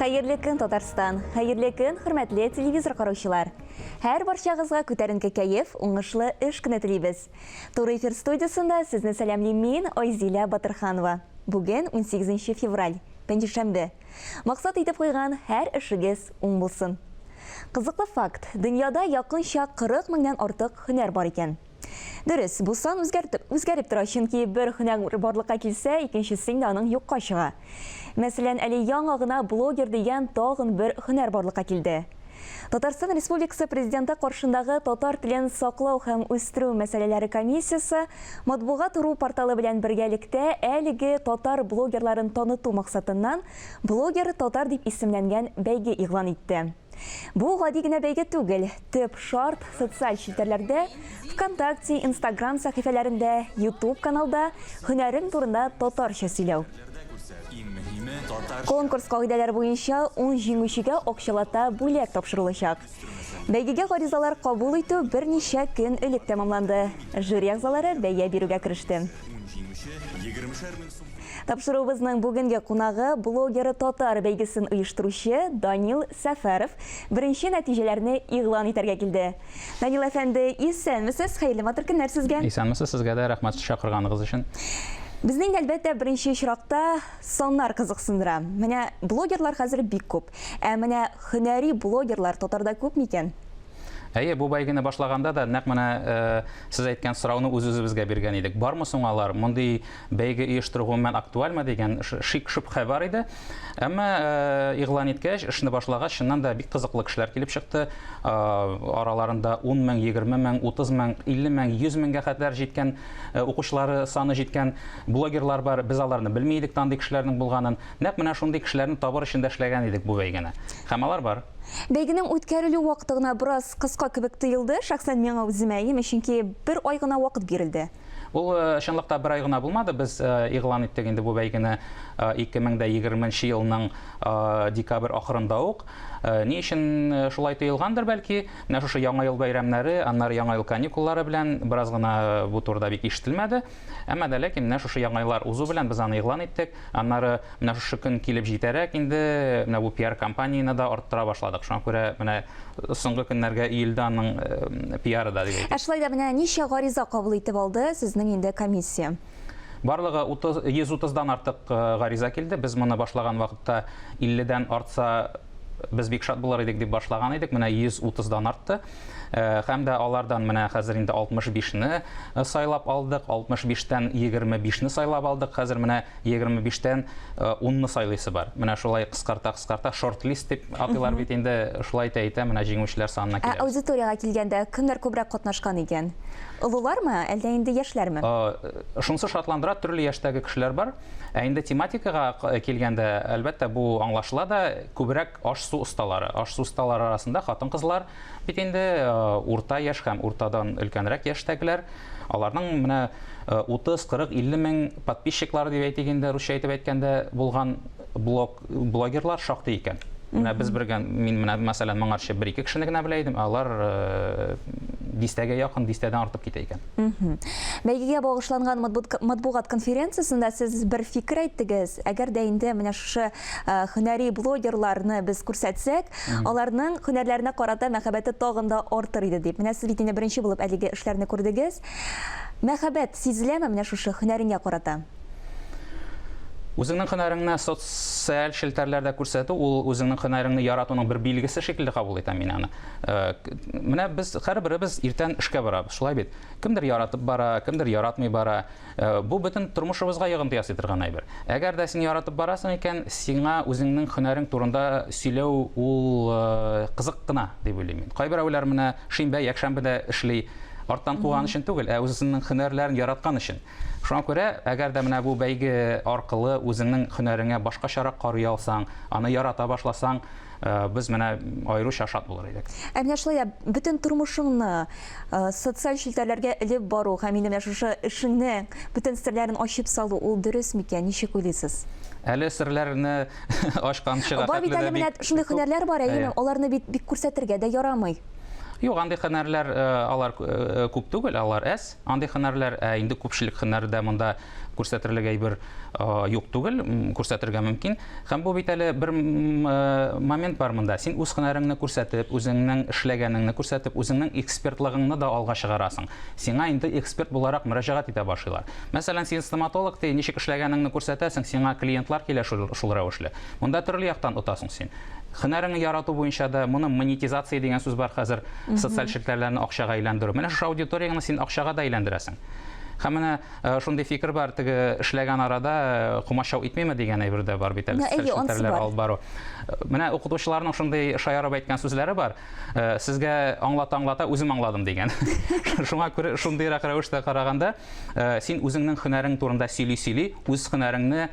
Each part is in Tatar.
Хәерле көн, Татарстан. Хәерле көн, хөрмәтле телевизор караучылар. Һәр барчагызга күтәренке кәеф, уңышлы эш көне телибез. Туры эфир студиясында сезне сәламлим мин, Айзилә Батырханова. Бүген 18 февраль, пәнҗешәмбе. Максат итеп қойган һәр эшегез уң булсын. Кызыклы факт, дөньяда якынча 40 меңнән артык һөнәр бар икән. Дөрес, бу сан үзгәреп тора, чөнки бер һөнәр барлыкка килсә, икенчесен аның юкка чыга. Мәсәлән, әле яңа гына блогер дигән тагын бер һөнәр барлыкка килде. Татарстан Республикасы президенты каршындагы татар телен саклау һәм үстерү мәсьәләләре комиссиясе матбугат.ру порталы белән бергәлектә әлеге татар блогерларын таныту максатыннан блогер татар дип исемләнгән бәйге игълан итте. Бу гади генә бәйге түгел, төп шарт социаль челтәрләрдә, ВКонтакте, Инстаграм сәхифәләрендә, YouTube каналда һөнәрең турында татарча сөйләү. Конкурс кагыйдәләре буенча 10 җиңүчегә акчалата бүләк тапшырылачак. Бәйгегә гаризалар кабул итү берничә көн элек тәмамланды. Жюри әгъзалары бәя бирүгә кереште. Тапшыруыбызның бүгенге кунагы блогеры татар бәйгесен оештыручы Данил Сәфәров беренче нәтиҗәләрне игълан итәргә килде. Данил әфәнде, исәнмесез? Хәерле матур көннәр сезгә. Исәнмесез, сезгә дә рәхмәт чакырганыгыз өчен. Безнең әлбәттә беренче очракта саннар кызыксындыра. Менә блогерлар хәзер бик күп. Ә менә һөнәри блогерлар татарда күп микән? Әйе, бу бәйгене башлаганда да нәкъ менә сез әйткән сорауны үз-үзебезгә биргән идек. Бармы соң алар? Мондый бәйге оештыру гомумән актуальмы дигән шик-шөбһә бар иде. Әмма игълан иткәч, эшне башлагач, чыннан да бик кызыклы кешеләр килеп чыкты. Араларында 10 мең, 20 мең, 30 мең, 50 мең, 100 меңгә хәтләр җиткән укучылары саны җиткән блогерлар бар. Без аларны белми идек, тандый кешеләрнең булганын. Нәкъ менә шундый кешеләрне табыр өчен дә эшләгән идек бу бәйгене. Һәм алар бар. Бәйгенең үткәрелү вакытына бераз кыска кебек тоелды. Шәхсән миңа үземә, чөнки бер ай гына вакыт бирелде. Ул чынлыкта бер ай гына булмады. Без игълан иттек инде бу бәйгене 2020 елның декабрь ахырында ук. Ни өчен шулай тоелгандыр бәлки, менә шушы яңа ел бәйрәмнәре, аннары яңа ел каникуллары белән бераз гына бу турыда бик ишетелмәде. Әмма дә ләкин менә шушы яңа еллар узу белән без аны игълан иттек. Аннары менә шушы көн килеп җитәрәк инде менә бу пиар кампанияны да арттыра башладык. Шуңа күрә менә соңгы көннәргә июльдә аның пиары да дип әйтик. Шулай да менә ничә гариза кабул итеп алды сезнең инде комиссия? Барлыгы 130-дан артык гариза килде. Без моны башлаган вакытта 50-дән артса без бик шат булыр идек дип башлаган идек. Менә 130-дан артты. Һәм дә алардан менә хәзер инде 65-не сайлап алдык. 65-тән 25-не сайлап алдык. Хәзер менә 25-тән 10-ны сайлыйсы бар. Менә шулай кыскарта шорт-лист дип атыйлар бит инде, шулай әйтә, менә җиңүчеләр санына килә. Аудиторияга килгәндә кемнәр күбрәк катнашкан икән? Олылармы, әллә инде яшьләрме? Шунысы шатландыра, төрле яшьтәге кешеләр бар. Ә инде тематикага килгәндә, әлбәттә, бу аңлашыла да, күбрәк аш-су осталары. Аш-су осталары арасында хатын-кызлар бит инде урта яшь һәм уртадан өлкәнрәк яшьтәгеләр. Аларның менә 30, 40, 50 мең подписчиклар дип әйтик инде, русча әйтеп әйткәндә булган блогерлар шактый икән. Менә без мин менә мәсәлән моңарчы 1-2 кешене генә белә идем, алар 10-тәгә якын, 10-тәдән артып китә икән. Бәйгегә багышланган матбугат конференциясендә сез бер фикер әйттегез. Әгәр дә инде менә шушы һөнәри блогерларны без күрсәтсәк, аларның һөнәрләренә карата мәхәббәте тагын да артыр иде дип. Менә сез бит инде беренче булып әлеге эшләрне күрдегез. Мәхәббәт сизеләме менә шушы һөнәреңгә карата? Үзеңнең һөнәреңне социаль челтәрләрдә күрсәтү, ул үзеңнең һөнәреңне яратуның бер билгесе шикелле кабул итәм мин аны. Менә без һәрберебез иртән эшкә барабыз, шулай бит. Кемдер яратып бара, кемдер яратмый бара. Бу бөтен тормышыбызга йогынты ясый торган әйбер. Әгәр дә син яратып барасың икән, сиңа үзеңнең һөнәрең турында сөйләү ул кызык кына дип уйлыйм мин. Кайберәүләр менә шимбә, якшәмбедә эшли, арттан куган өчен түгел, ә үзенең һөнәрләрен яраткан өчен. Шуңа күрә, әгәр дә менә бу бәйге аркылы үзеңнең һөнәреңә башкачарак карый алсаң, аны ярата башласаң, biz менә аеруча шат булыр идек. Ә менә шулай бөтен тормышыңны социаль челтәрләргә элеп бару һәм инде менә шушы эшеңне бөтен серләрен ачып салу, ул дөрес микән? Ничек уйлыйсыз? Әле серләрне ачкан чыга. Бар бит әле менә шундый һөнәрләр бар, аларны бик күрсәтергә дә ярамый. Юк, андый һөнәрләр алар күп түгел, алар әз. Андый һөнәрләр инде күпчелек һөнәрдә монда күрсәтерлек әйбер юк түгел, күрсәтергә мөмкин. Һәм бу бит әле бер момент бар монда. Син үз һөнәреңне күрсәтеп, үзеңнең эшләгәнеңне күрсәтеп, үзеңнең экспертлыгыңны да алга чыгарасың. Сиңа инде эксперт буларак мөрәҗәгать итә башлыйлар. Мәсәлән, син стоматолог, ти ничек эшләгәнеңне күрсәтәсең, сиңа клиентлар килә шул рәвешле. Монда төрле яктан отасың син. Һөнәреңне ярату буенча да моны монетизация дигән сүз бар хәзер, социаль челтәрләрне акчага әйләндерү. Менә шушы аудиторияны син акчага да әйләндерәсең. Һәм менә шундый фикер бар, теге эшләгән арада кумашау итмәме дигән әйбер дә бар бит әле, социаль челтәрләр алып бару. Менә укытучыларның шундый шаярып әйткән сүзләре бар. Сезгә аңлата үзем аңладым дигән. Шуңа күрә шундыйрак рәвештә караганда, син үзеңнең һөнәрең турында сөйли, үз һөнәреңне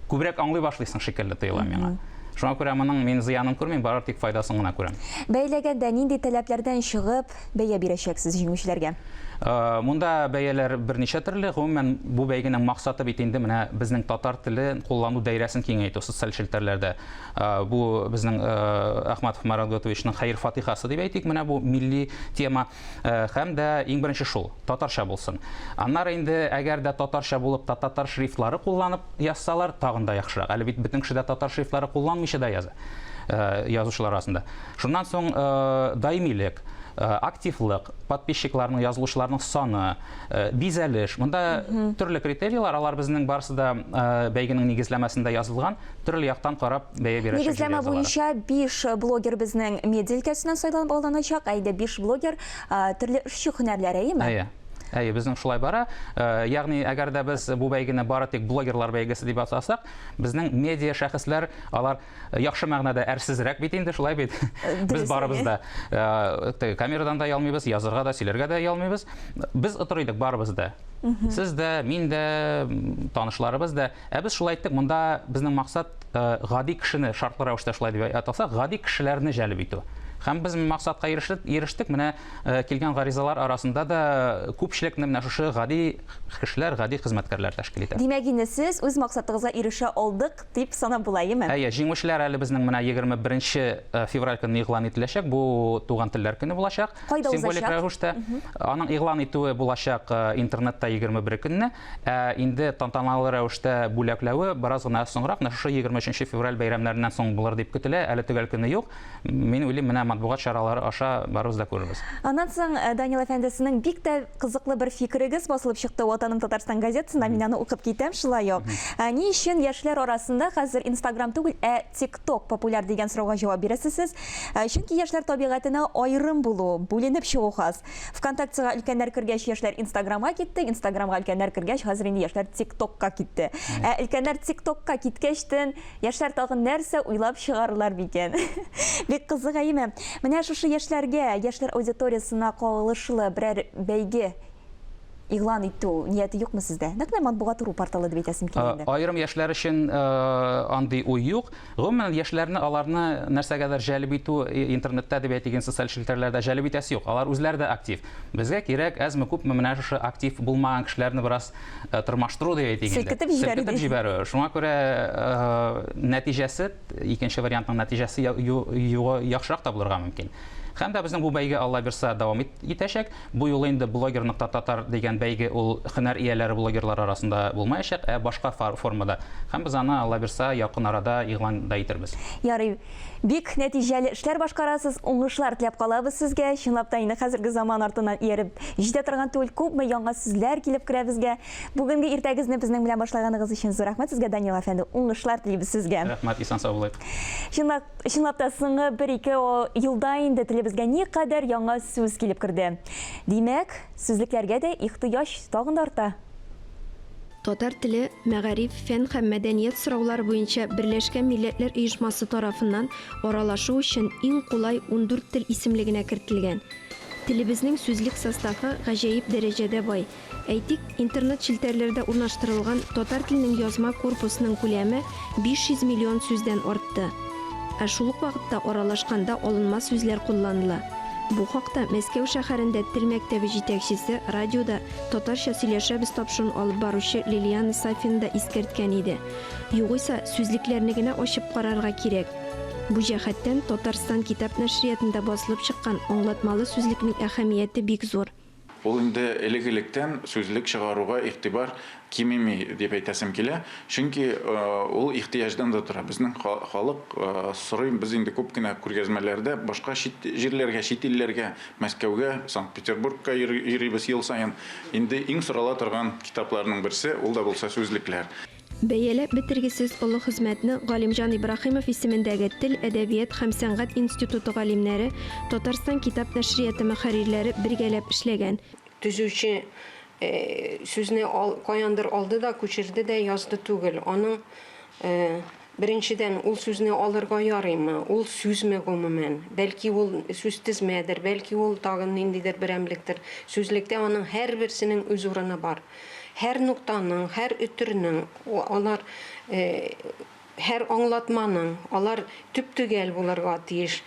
күбрәк аңлый башлыйсың шикелле тоела миңа. Шуңа күрә моның мин зыянын күрмим, барыр тик файдасын гына күрәм. Бәйләгәндә нинди таләпләрдән чыгып бәя бирәчәксез җиңүчеләргә? Монда бәяләр берничә төрле. Гомумән бу бәйгенең максаты бит инде менә безнең татар телен куллану даирәсен киңәйтү социаль челтәрләрдә. Бу безнең Ахматов Марат Готовичның хәйр фатихасы дип әйтик, менә бу милли тема һәм дә иң беренче шул татарча булсын. Аннары инде әгәр дә татарча булып татар шрифтлары кулланып язсалар, тагын да яхшырак. Әле бит бөтен кеше дә татар шрифтлары кулланмыйча да яза. Язучылар арасында. Шуннан соң даимилек, активлык, подписчикларның, язылучыларның саны, бизәлеш. Монда төрле критерийлар, алар безнең барысы да бәйгенең нигезләмәсендә язылган. Төрле яктан карап бәя бирәчәк. Нигезләмә буенча 5 блогер безнең медиа өлкәсеннән сайланып алыначак, әйдә 5 блогер төрле эшче һөнәрләре, әйеме? Әйе, безнең шулай бара. Ягъни әгәр дә без бу бәйгене бары тик блогерлар бәйгесе дип атасак, безнең медиа шәхесләр алар яхшы мәгънәдә әрсезрәк бит инде, шулай бит. Без барыбыз да камерадан да ялмыйбыз, язырга да, сөйләргә дә ялмыйбыз. Без отыр идек барыбыз да. Сез дә, мин дә, танышларыбыз да. Без шулай әйттек, монда безнең максат гади кешене шартлы рәвештә шулай дип атасак, гади кешеләрне җәлеп итү. Һәм без максатка ирештек. Менә килгән гаризалар арасында да күпчелекне менә шушы гади кешеләр, гади хезмәткәрләр тәшкил итә. Димәк, инде сез үз максатыгызга ирешә алдык дип санап буламы? Әйе, җиңүчеләр әле безнең менә 21 февраль көнне игълан ителәчәк. Бу туган телләр көне булачак. Символик рәвештә. Аның игълан итүе булачак интернетта 21 көнне. Инде тантаналы рәвештә бүләкләве бераз гына соңрак, шушы 23 февраль бәйрәмнәреннән соң булыр дип көтелә. Әле төгәл көне юк. Мин уйлыйм, менә матбугат чаралары аша барыбыз да күрербез. Аннан соң Данил әфәндесенең бик тә кызыклы бер фикерегез басылып чыкты Ватаным Татарстан газетасында, мин аны укып китәм шулай ук. Ни өчен яшьләр арасында хәзер Instagram түгел, TikTok популяр дигән сорауга җавап бирәсез сез? Чөнки яшьләр табигатына аерым булу, бүленеп чыгу хас. ВКонтактега өлкәннәр кергәч яшьләр Instagramга китте, Instagramга өлкәннәр кергәч хәзер инде яшьләр TikTokка китте. Өлкәннәр TikTokка киткәчтен яшьләр тагын нәрсә уйлап чыгарырлар бикән? Бик кызык әйме. Менә шушы яшьләргә, яшьләр аудиториясына кагылышлы берәр бәйге игълан итү нияте юкмы сездә? Нәкъ матбугат ру порталы дип әйтәсем килгәндә. Айрым яшьләр өчен андый уй юк. Гомумән яшьләрне аларны нәрсәгәдер җәлеп итү интернетта дип әйтелгән социаль челтәрләрдә җәлеп итәсе юк. Алар үзләре дә актив. Безгә кирәк әзме күпме менә шушы актив булмаган кешеләрне бераз тормаштыру дип әйтелгәндә. Селкетеп җибәрү. Шуңа күрә нәтиҗәсе, икенче вариантның нәтиҗәсе яхшырак та булырга мөмкин. Һәм дә безнең бу бәйге Алла бирсә дәвам итәчәк. Бу юлы инде blogger.tatar дигән бәйге ул һөнәр ияләре блогерлар арасында булмаячак, башка формада. Һәм без аны Алла бирсә якын арада игълан да итербез. Ярый. Бик нәтиҗәле эшләр башкарасыз, уңышлар теләп калабыз сезгә. Чынлап та инде хәзерге заман артыннан ияреп җитә торган түгел, күпме яңа сүзләр килеп керә безгә. Бүгенге иртәгезне безнең белән башлаганыгыз өчен зур рәхмәт сезгә, Данил әфәнде. Уңышлар телибез сезгә. Рәхмәт, исән сау булыйк. Чынлап та соңгы 1-2 елда инде телебезгә никадәр яңа сүз килеп керде. Димәк, сүзлекләргә дә ихтыяҗ тагын да арта. Татар теле, мәгариф, фән һәм мәдәният сораулары буенча Берләшкән Милләтләр оешмасы тарафыннан аралашу өчен иң кулай 14 тел исемлегенә кертелгән. Телебезнең сүзлек составы гаҗәеп дәрәҗәдә бай. Әйтик, интернет челтәрләрдә урнаштырылган татар теленең язма корпусының күләме 500 миллион сүздән артты. Шул ук вакытта аралашканда алынма сүзләр кулланыла. Бу хакта Мәскәү шәһәрендә тел мәктәбе җитәкчесе радиода татарча сөйләшәбез тапшыруын алып баручы Лилияна Сафина да искәрткән иде. Югыйсә, сүзлекләрне генә ачып карарга кирәк. Бу җәһәттән Татарстан китап нәшриятында басылып чыккан аңлатмалы сүзлекнең әһәмияте бик зур. Ул инде элек-электән сүзлек чыгаруга игътибар кимеми дип әйтәсем килә. Чөнки ул ихтыяҗдан да тора. Безнең халык сорый, без инде күп кенә күргәзмәләрдә башка җирләргә, чит илләргә, Мәскәүгә, Санкт-Петербургка йөрибез ел саен. Инде иң сорала торган китапларның берсе ул да булса сүзлекләр. Бәяләп бетергесез олы хезмәтне Галимҗан Ибраһимов исемендәге Тел, әдәбият һәм сәнгать институты галимнәре, Татарстан китап нәшрияты мөхәррирләре бергәләп эшләгән. Төзүче сүзне каяндыр алды да күчерде дә язды түгел. Аның беренчедән ул сүзне алырга ярыймы? Ул сүзме гомумән? Бәлки ул сүз тезмәдер, бәлки ул тагын ниндидер берәмлектер. Сүзлектә аның һәрберсенең үз урыны бар. Һәр нуктаның, һәр үтернең, алар һәр аңлатманың, алар төп-төгәл булырга тиеш.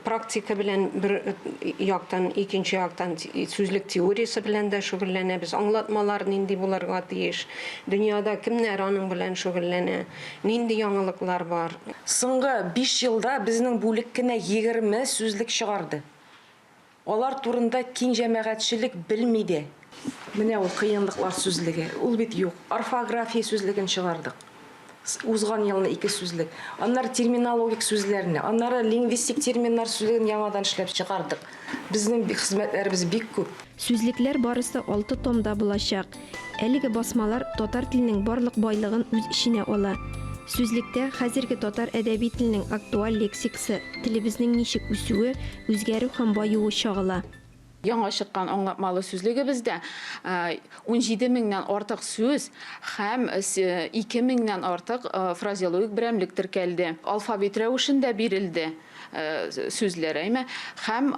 Практика белән бер яктан, икенче яктан сүзлек теориясе белән дә шөгыльләнәбез. Аңлатмалар нинди булырга тиеш? Дөньяда кемнәр аның белән шөгыльләнә? Нинди яңалыклар бар? Соңгы 5 елда безнең бүлек кенә 20 сүзлек чыгарды. Алар турында киң җәмәгатьчелек белми дә. Менә ул кыенлыклар сүзлеге. Ул бит юк. Орфография сүзлеген чыгардык. Узган елны 2 сүзлек. Аннары терминологик сүзләрне, аннары лингвистик терминнар сүзлеген яңадан эшләп чыгардык. Безнең хезмәтләребез бик күп. Сүзлекләр барысы 6 томда булачак. Әлеге басмалар татар теленең барлык байлыгын үз иченә ала. Сүзлектә хәзерге татар әдәби теленең актуаль лексикасы, телебезнең ничек үсүе, үзгәрү һәм баюы чагыла. Яңа чыккан аңлатмалы сүзлегебездә 17 меңнән артык сүз һәм 2 меңнән артык фразеологик берәмлек теркәлде. Алфавит рәвешендә бирелде сүзләр һәм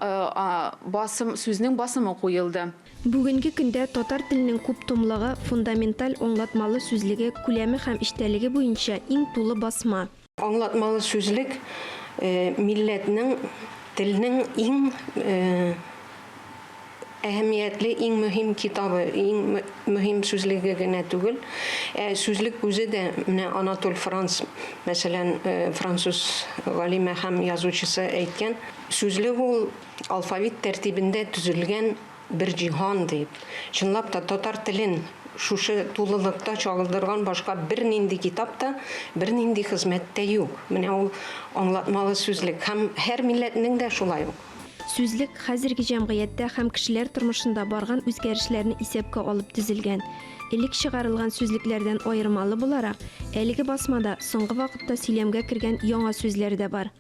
сүзнең басымы куелды. Бүгенге көндә татар теленең күп томлыгы фундаменталь аңлатмалы сүзлеге күләме һәм эчтәлеге буенча иң тулы басма. Аңлатмалы сүзлек милләтнең, телнең иң әһәмиятле, иң мөһим китабы, иң мөһим сүзлеге генә түгел. Сүзлек үзе дә менә Анатоль Франц, мәсәлән, француз галиме һәм язучысы әйткән, сүзлек ул алфавит тәртибендә төзелгән бер җиһан дип. Чынлап та татар телен шушы тулылыкта чагылдырган башка бер нинди китапта, бер нинди хезмәттә юк. Менә ул аңлатмалы сүзлек һәм һәр милләтнең дә шулай ук. Сүзлек хәзерге җәмгыятьтә һәм кешеләр тормышында барган үзгәрешләрне исәпкә алып төзелгән. Элек чыгарылган сүзлекләрдән аермалы буларак, әлеге басмада соңгы вакытта сөйләмгә кергән яңа сүзләр дә бар.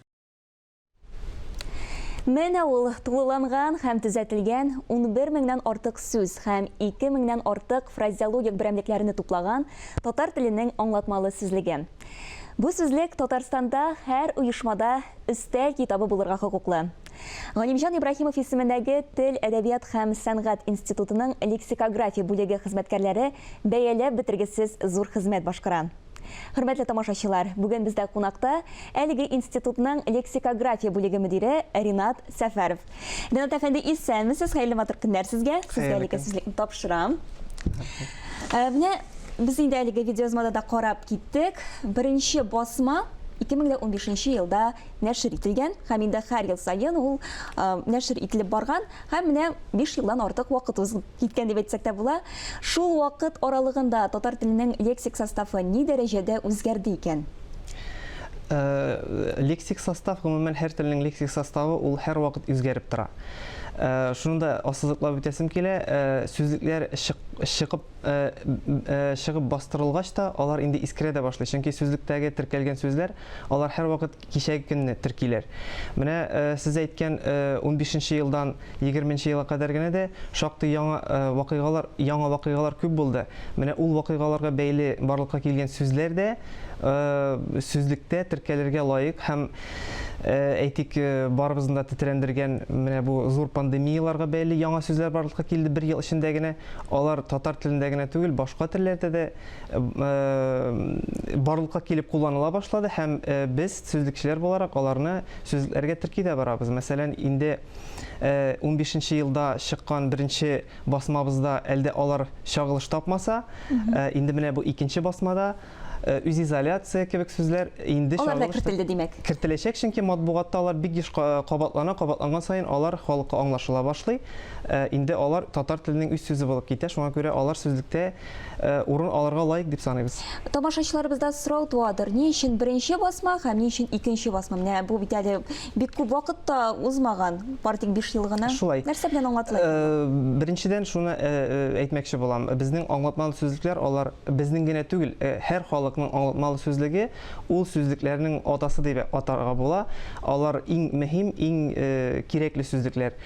Менә ул тулыланган һәм төзәтелгән 11 меңнән артык сүз һәм 2 меңнән артык фразеологик берәмлекләрне туплаган татар теленең аңлатмалы сүзлеге. Бу сүзлек Татарстанда һәр оешмада өстәл китабы булырга хокуклы. Галимҗан Ибраһимов исемендәге Тел, әдәбият һәм сәнгать институтының лексикография бүлеге хезмәткәрләре бәяләп бетергесез зур хезмәт башкара. Хөрмәтле тамашачылар, бүген бездә кунакта әлеге институтның лексикография бүлеге мөдире Ринат Сәфәров. Ринат әфәнде, исәнмесез? Хәерле матур көннәр сезгә. Сезгә әлеге сүзлекне тапшырам. Менә без инде әлеге видеозмада да карап киттек. Беренче басма 2015 елда нәшр ителгән һәм инде һәр ел саен ул нәшр ителеп барган һәм менә 5 елдан артык вакыт узып киткән дип әйтсәк тә була. Шул вакыт аралыгында татар теленең лексик составы ни дәрәҗәдә үзгәрде икән? Лексик состав, гомумән һәр теленең лексик составы ул һәр вакыт үзгәреп тора. Шунда ассызыклап үтәсем килә, сүзлекләр чыгып бастырылгач та алар инде искерә дә башлый. Чөнки сүзлектәге теркәлгән сүзләр алар һәр вакыт кичәге көнне теркиләр. Менә сез әйткән 15 елдан 20 елга кадәр генә дә шактый яңа вакыйгалар күп булды. Менә ул вакыйгаларга бәйле барлыкка килгән сүзләр дә сүзлектә теркәлергә лаек һәм әйтик барыбызны да тетрәндергән менә бу зур пандемияларга бәйле яңа сүзләр барлыкка килде бер ел эчендә генә. Алар татар телендә генә түгел, башка телләрдә дә барлыкка килеп кулланыла башлады һәм без сүзлекчеләр буларак аларны сүзлекләргә теркидә барабыз. Мәсәлән, инде 15 елда чыккан беренче басмабызда әлдә алар чагылыш тапмаса, инде менә бу икенче басмада үзизоляция кебек сүзләр инде Алар да чагылышты. кертелде димәк. Кертеләчәк, чөнки матбугатта алар бик еш кабатланган саен алар халыкка аңлашыла башлый. Инде алар татар теленең үз сүзе булып китә, шуңа күрә алар сүзлектә урын алырга лаек дип саныйбыз. Тамашачыларыбызда сорау туадыр. Ни өчен беренче басма һәм ни өчен икенче басма? Менә бу бит әле бик күп вакытта узмаган, бары тик 5 ел гына. Шулай. Нәрсә белән аңлатыла? Беренчедән шуны әйтмәкче булам. Безнең аңлатмалы сүзлекләр алар безнең генә түгел, һәр халыкның аңлатмалы сүзлеге ул сүзлекләрнең атасы дип атарга була. Алар иң мөһим, иң кирәкле сүзлекләр.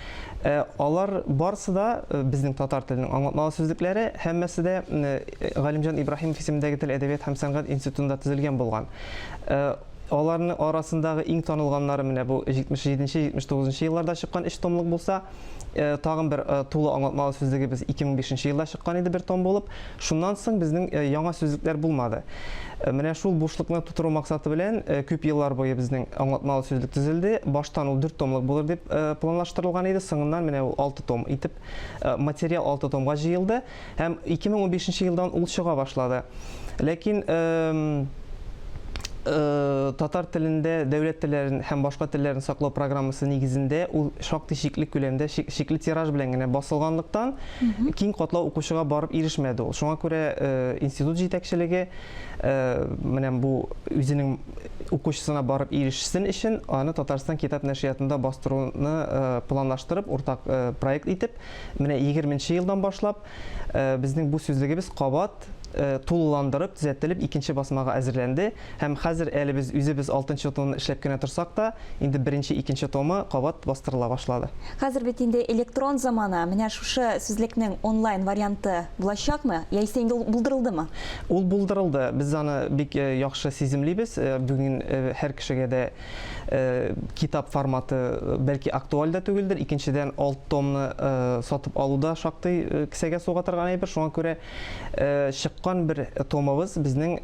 Алар барысы да безнең татар теленең аңлатмалы сүзлекләре, һәммәсе дә Галимҗан Ибраһимов исемендәге Тел әдәбият һәм сәнгать институтында төзелгән булган. Аларның арасындагы иң танылганнары менә бу 77-79 елларда чыккан 3 томлык булса, тагын бер тулы аңлатмалы сүзлеге без 2005 елда чыккан иде, бер том булып. Шуннан соң безнең яңа сүзлекләр булмады. Менә шул бушлыкны тутыру максаты белән күп еллар буе безнең аңлатмалы сүзлек төзелде. Баштан ул 4 томлык булыр дип планлаштырылган иде. Соңыннан менә ул 6 том итеп материал 6 томга җыелды һәм 2015 елдан ул чыга башлады. Ләкин татар телендә дәүләт телләрен һәм башка телләрне саклау программасы нигезендә ул шактый шикле күләмдә, шикле тираж белән генә басылганлыктан киң катлау укучыга барып ирешмәде ул. Шуңа күрә институт җитәкчелеге менә бу үзенең укучысына барып ирешсен өчен аны Татарстан китап нәшриятында бастыруны планлаштырып, уртак проект итеп, менә 20-нче елдан башлап безнең бу сүзлегебез кабат тулыландырып, төзәтелеп, икенче басмага әзерләнде. Һәм хәзер әле без үзебез 6-нчы томны эшләп кенә торсак та, инде 1-нче, 2-нче томы кабат бастырыла башлады. Хәзер бит инде электрон замана. Менә шушы сүзлекнең онлайн варианты булачакмы? Яисә инде булдырылдымы? Ул булдырылды. Без аны бик яхшы сиземлибез. Бүген һәр кешегә дә китап форматы бәлки актуаль да түгелдер. Икенчедән 6 томны сатып алуда шактый кесәгә суга торган әйбер. Шуңа күрә чыккан бер томыбыз безнең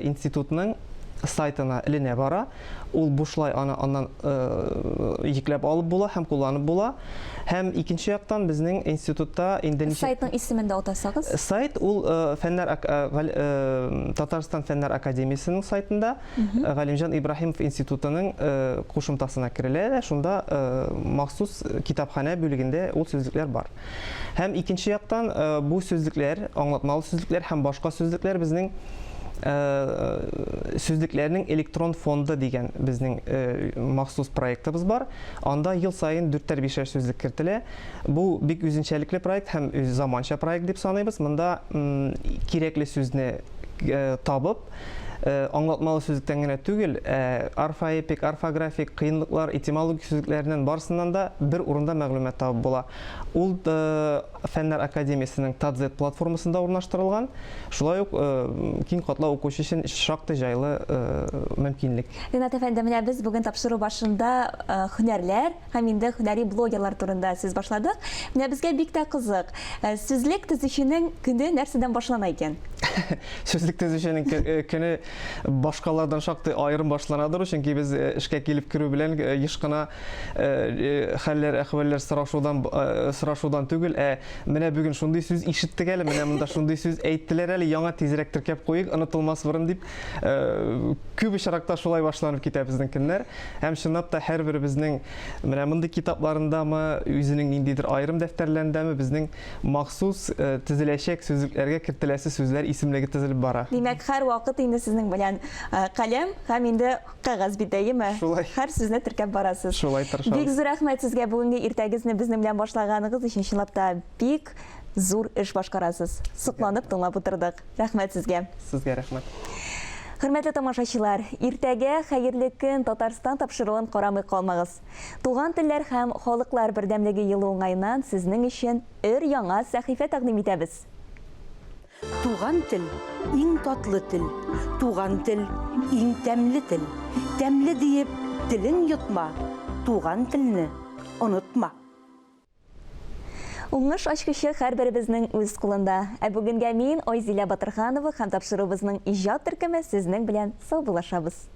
институтның сайтына иленә бара. Ул бушлай аннан йөкләп алып була һәм кулланып була. Һәм икенче яктан безнең институтта инде Сайтның исемен дә атасагыз? Сайт ул Татарстан Фәннәр Академиясының сайтында Галимҗан Ибраһимов институтының кушымтасына кирелә. Шунда махсус китапханә бүлегендә ул сүзлекләр бар. Һәм икенче яктан бу сүзлекләр, аңлатмалы сүзлекләр һәм башка сүзлекләр безнең сүзлекләрнең электрон фонды дигән безнең махсус проектыбыз бар. Анда ел сайын 4-5 сүзлек кертелә. Бу бик үзенчәлекле проект һәм заманча проект дип саныйбыз. Монда кирәкле сүзне табып, аңлатмалы сүзлектән генә түгел, орфоэпик, орфографик, кыенлыклар, этимологик сүзлекләреннән барсыннан да бер урында мәгълүмат табып була. Ул Фәннәр Академиясының Тадзет платформасында урнаштырылган. Шулай ук киң катлау укучы өчен шактый җайлы мөмкинлек. Ринат әфәнде, менә без бүген тапшыру башында һөнәрләр һәм инде һөнәри блогерлар турында сүз башладык. Менә безгә бик тә кызык. Сүзлек төзүченең көне нәрсәдән башлана икән? Сүзлек төзүченең көне башкалардан шактый айрым башланадыр, чөнки без эшкә килеп керү белән еш кына хәлләр, әхвалләр сорашудан түгел, менә бүген шундый сүз ишеттек әле, менә монда шундый сүз әйттеләр әле, яңа тизрәк теркәп куйык, онытылмас борын дип, күп очракта шулай башланып китә безнең көннәр. Һәм чынлап та һәрбер безнең менә мондый китапларындамы, үзенең ниндидер айрым дәфтәрләрендәме безнең махсус төзеләчәк сүзлекләргә кертеләсе сүзләр исемлеге төзелеп бара. Димәк, һәр вакыт инде сезнең белән каләм һәм инде кагаз битәеме? Һәр сүзне теркәп барасыз. Шулай тырышабыз. Бик зур рәхмәт сезгә бүгенге иртәгезне безнең белән башлаганыгыз өчен. Чынлап та бик зур эш башкарасыз. Сокланып тыңлап утырдык. Рәхмәт сезгә. Сезгә рәхмәт. Хөрмәтле тамашачылар, иртәгә хәерле көн Татарстан тапшыруын карамый калмагыз. Туган телләр һәм халыклар бердәмлеге елы уңайыннан сезнең өчен өр-яңа сәхифә тәкъдим итәбез. Туган тел – иң татлы тел, туган тел – иң тәмле тел. Тәмле диеп, телен йотма, туган телне онытма. Уңыш ачкычы һәрберебезнең үз кулында. Бүгенгә мин Айзилә Батырханова һәм тапшырубызның иҗат төркеме сезнең белән саубуллашабыз.